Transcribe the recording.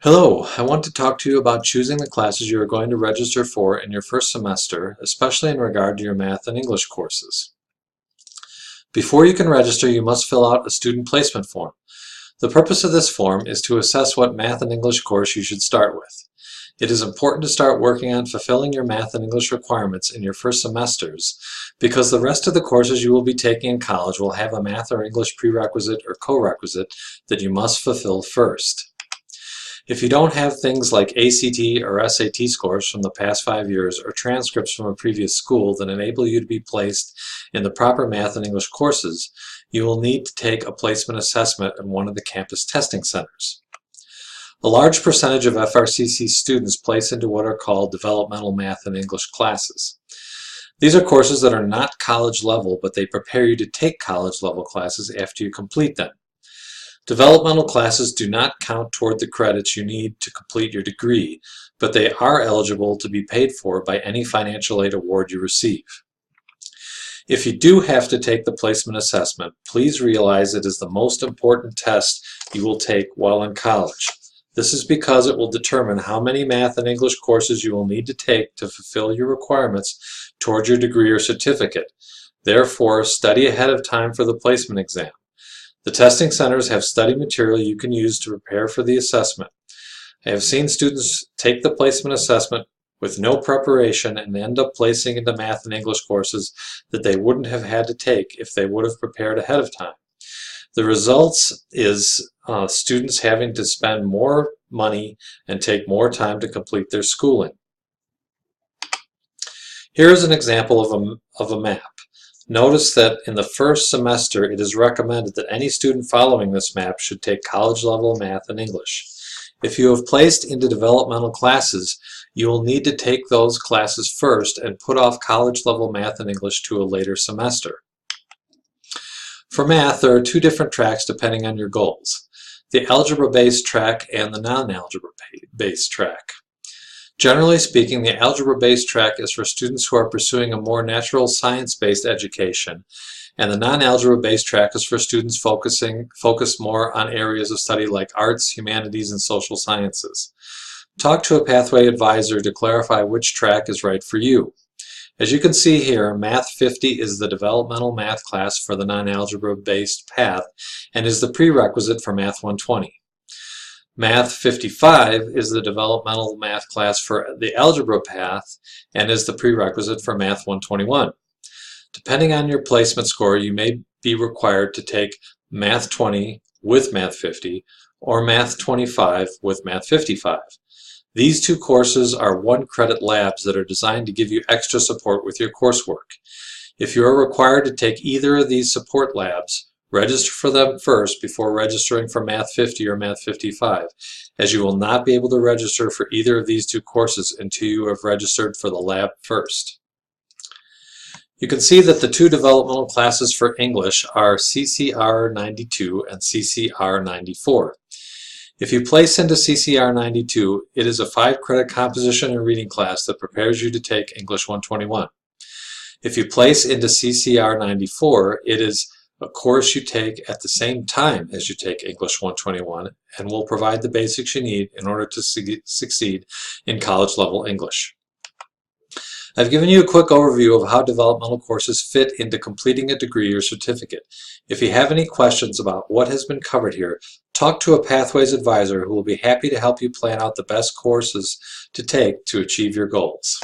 Hello, I want to talk to you about choosing the classes you are going to register for in your first semester, especially in regard to your math and English courses. Before you can register, you must fill out a student placement form. The purpose of this form is to assess what math and English course you should start with. It is important to start working on fulfilling your math and English requirements in your first semesters because the rest of the courses you will be taking in college will have a math or English prerequisite or co-requisite that you must fulfill first. If you don't have things like ACT or SAT scores from the past 5 years or transcripts from a previous school that enable you to be placed in the proper math and English courses, you will need to take a placement assessment in one of the campus testing centers. A large percentage of FRCC students place into what are called developmental math and English classes. These are courses that are not college level, but they prepare you to take college level classes after you complete them. Developmental classes do not count toward the credits you need to complete your degree, but they are eligible to be paid for by any financial aid award you receive. If you do have to take the placement assessment, please realize it is the most important test you will take while in college. This is because it will determine how many math and English courses you will need to take to fulfill your requirements toward your degree or certificate. Therefore, study ahead of time for the placement exam. The testing centers have study material you can use to prepare for the assessment. I have seen students take the placement assessment with no preparation and end up placing into math and English courses that they wouldn't have had to take if they would have prepared ahead of time. The results is students having to spend more money and take more time to complete their schooling. Here is an example of a map. Notice that in the first semester it is recommended that any student following this map should take college level math and English. If you have placed into developmental classes, you will need to take those classes first and put off college level math and English to a later semester. For math, there are two different tracks depending on your goals: the algebra-based track and the non-algebra-based track. Generally speaking, the algebra-based track is for students who are pursuing a more natural science-based education, and the non-algebra-based track is for students focused more on areas of study like arts, humanities, and social sciences. Talk to a pathway advisor to clarify which track is right for you. As you can see here, Math 50 is the developmental math class for the non-algebra-based path and is the prerequisite for Math 120. Math 55 is the developmental math class for the algebra path and is the prerequisite for Math 121. Depending on your placement score, you may be required to take Math 20 with Math 50 or Math 25 with Math 55. These two courses are one-credit labs that are designed to give you extra support with your coursework. If you are required to take either of these support labs, register for them first before registering for Math 50 or Math 55, as you will not be able to register for either of these two courses until you have registered for the lab first. You can see that the two developmental classes for English are CCR 92 and CCR 94. If you place into CCR 92, it is a 5-credit composition and reading class that prepares you to take English 121. If you place into CCR 94, it is a course you take at the same time as you take English 121 and will provide the basics you need in order to succeed in college level English. I've given you a quick overview of how developmental courses fit into completing a degree or certificate. If you have any questions about what has been covered here, talk to a Pathways advisor who will be happy to help you plan out the best courses to take to achieve your goals.